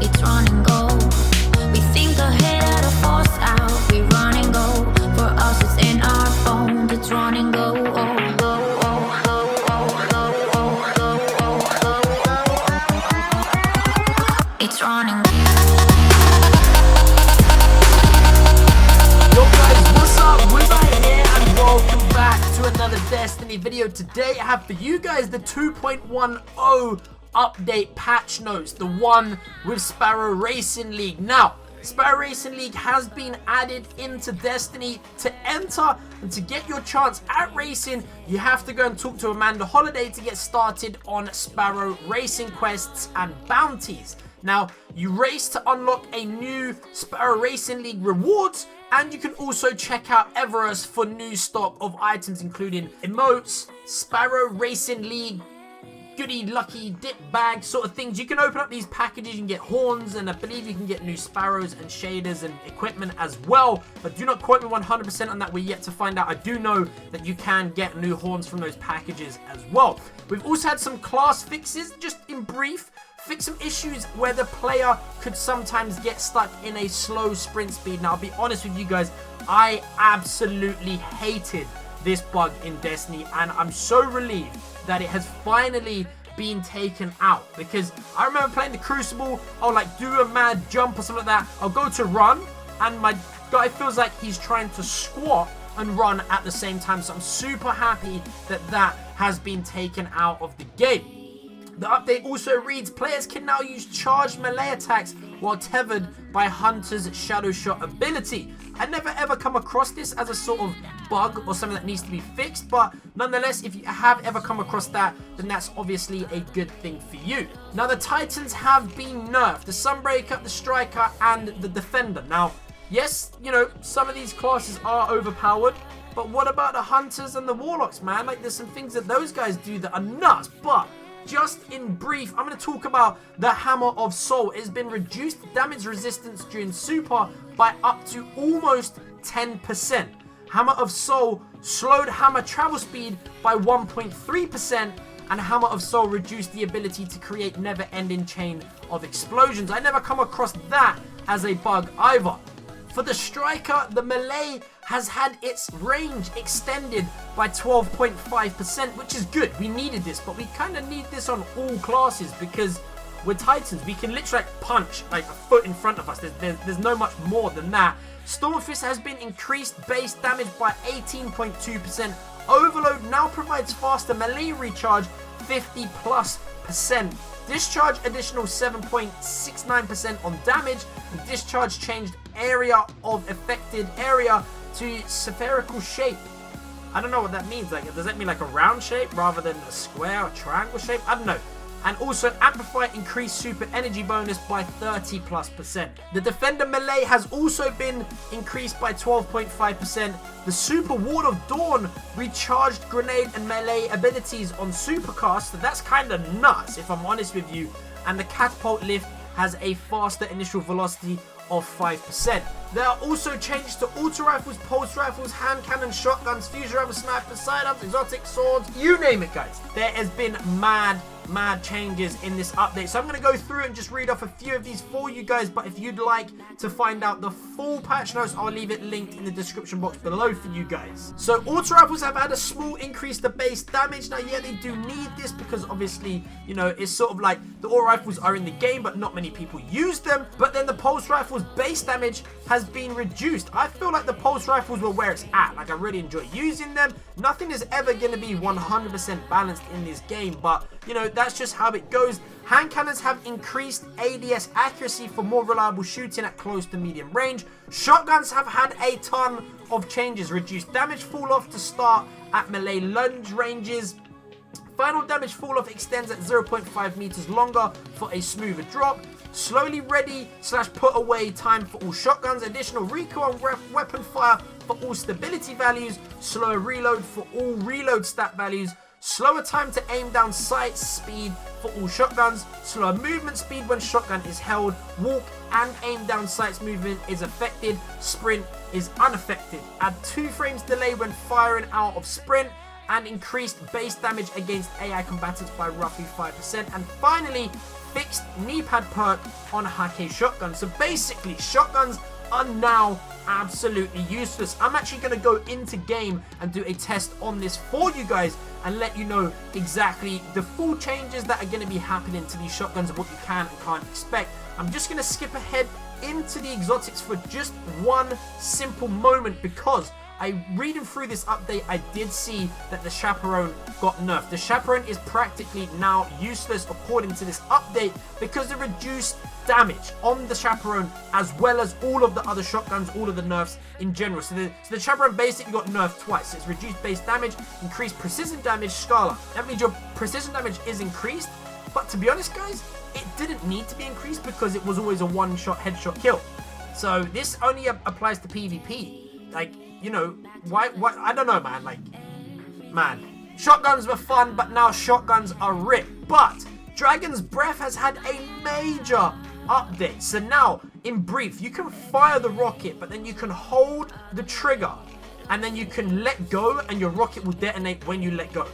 It's run and go. We think ahead at a force out. We run and go. For us, it's in our bones. It's run and go. It's run and go. Yo guys, what's up? Wizzite here and welcome back to another Destiny video. Today I have for you guys the 2.10 update patch notes, the one with Sparrow Racing League. Now, Sparrow Racing League has been added into Destiny. To enter and to get your chance at racing, you have to go and talk to Amanda Holiday to get started on Sparrow Racing quests and bounties. Now, you race to unlock a new Sparrow Racing League rewards, and you can also check out Everest for new stock of items including emotes, Sparrow Racing League goody lucky dip bag sort of things. You can open up these packages, you can get horns, and I believe you can get new sparrows and shaders and equipment as well, but do not quote me 100% on that. We're yet to find out. I do know that you can get new horns from those packages as well. We've also had some class fixes, just in brief. Fix some issues where the player could sometimes get stuck in a slow sprint speed. Now, I'll be honest with you guys, I absolutely hated this bug in Destiny, and I'm so relieved that it has finally been taken out, because I remember playing the Crucible, I'll like do a mad jump or something like that, I'll go to run and my guy feels like he's trying to squat and run at the same time. So I'm super happy that that has been taken out of the game. The update also reads, players can now use charged melee attacks while tethered by Hunter's Shadow Shot ability. I never ever come across this as a sort of bug or something that needs to be fixed, but nonetheless, if you have ever come across that, then that's obviously a good thing for you. Now, the Titans have been nerfed. The Sunbreaker, the Striker, and the Defender. Now, yes, you know, some of these classes are overpowered, but what about the Hunters and the Warlocks, man? Like, there's some things that those guys do that are nuts, but just in brief, I'm going to talk about the Hammer of Soul. It has been reduced damage resistance during Super by up to almost 10%. Hammer of Soul slowed hammer travel speed by 1.3%, and Hammer of Soul reduced the ability to create never-ending chain of explosions. I never come across that as a bug either. For the Striker, the melee has had its range extended by 12.5%, which is good. We needed this, but we kind of need this on all classes because we're Titans. We can literally like punch like a foot in front of us. There's no much more than that. Stormfist has been increased base damage by 18.2%. Overload now provides faster melee recharge 50+%. Discharge additional 7.69% on damage, and discharge changed area of affected area to spherical shape. I don't know what that means. Like, does that mean like a round shape rather than a square or triangle shape? I don't know. And also amplify increased super energy bonus by 30+%. The Defender melee has also been increased by 12.5%. The Super Ward of Dawn recharged grenade and melee abilities on supercast, so that's kind of nuts if I'm honest with you. And the Catapult lift has a faster initial velocity of 5%. There are also changes to auto rifles, pulse rifles, hand cannons, shotguns, fusion rifles, snipers, sidearms, exotic swords, you name it, guys. There has been mad changes in this update, so I'm going to go through and just read off a few of these for you guys. But if you'd like to find out the full patch notes, I'll leave it linked in the description box below for you guys. So auto rifles have had a small increase to base damage. Now, yeah, they do need this because obviously, you know, it's sort of like the auto rifles are in the game, but not many people use them. But then the pulse rifles base damage has been reduced. I feel like the pulse rifles were where it's at. Like, I really enjoy using them. Nothing is ever going to be 100% balanced in this game, but you know, that's just how it goes. Hand cannons have increased ADS accuracy for more reliable shooting at close to medium range. Shotguns have had a ton of changes. Reduced damage fall off to start at melee lunge ranges. Final damage fall off extends at 0.5 meters longer for a smoother drop. Slowly ready / put away time for all shotguns. Additional recoil and weapon fire for all stability values. Slower reload for all reload stat values. Slower time to aim down sight speed for all shotguns. Slower movement speed when shotgun is held. Walk and aim down sights movement is affected. Sprint is unaffected. Add 2 frames delay when firing out of sprint. And increased base damage against AI combatants by roughly 5%. And finally, fixed knee pad perk on Hake shotguns. So basically, shotguns are now absolutely useless. I'm actually going to go into game and do a test on this for you guys and let you know exactly the full changes that are going to be happening to these shotguns and what you can and can't expect. I'm just going to skip ahead into the exotics for just one simple moment, because reading through this update, I did see that the Chaperone got nerfed. The Chaperone is practically now useless according to this update because of reduced damage on the Chaperone, as well as all of the other shotguns, all of the nerfs in general. So the Chaperone basically got nerfed twice. It's reduced base damage, increased precision damage, Scala. That means your precision damage is increased, but to be honest, guys, it didn't need to be increased because it was always a one-shot headshot kill. So this only applies to PvP. Like, you know, why, I don't know, man. Like, man, shotguns were fun, but now shotguns are ripped. But Dragon's Breath has had a major update. So now, in brief, you can fire the rocket, but then you can hold the trigger, and then you can let go, and your rocket will detonate when you let go.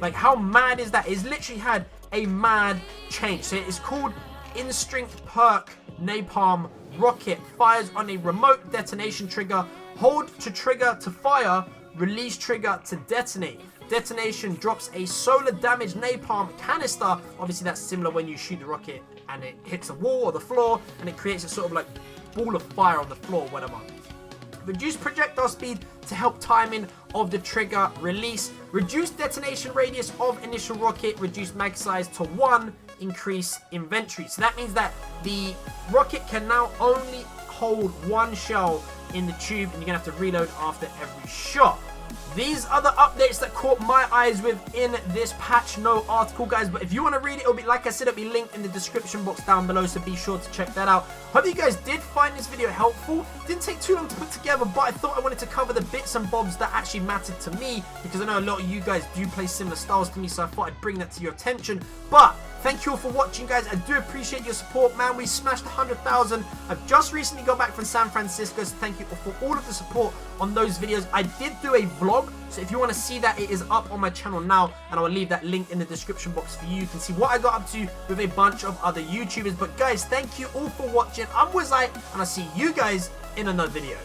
Like, how mad is that? It's literally had a mad change. So it's called Instinct Perk Napalm Rocket. Fires on a remote detonation trigger. Hold to trigger to fire. Release trigger to detonate. Detonation drops a solar damage napalm canister. Obviously, that's similar when you shoot the rocket and it hits a wall or the floor, and it creates a sort of like ball of fire on the floor, whatever. Reduce projectile speed to help timing of the trigger release. Reduce detonation radius of initial rocket. Reduce mag size to 1. Increase inventory. So that means that the rocket can now only hold one shell in the tube, and you're gonna have to reload after every shot. These are the updates that caught my eyes within this patch note article, guys. But if you want to read it, it'll be, like I said, it'll be linked in the description box down below, so be sure to check that out. Hope you guys did find this video helpful. Didn't take too long to put together, but I thought I wanted to cover the bits and bobs that actually mattered to me, because I know a lot of you guys do play similar styles to me, so I thought I'd bring that to your attention. But thank you all for watching, guys. I do appreciate your support, man. We smashed 100,000. I've just recently got back from San Francisco, so thank you for all of the support on those videos. I did do a vlog, so if you want to see that, it is up on my channel now, and I will leave that link in the description box for you. You can see what I got up to with a bunch of other YouTubers. But guys, thank you all for watching. I'm Wizzite, and I'll see you guys in another video.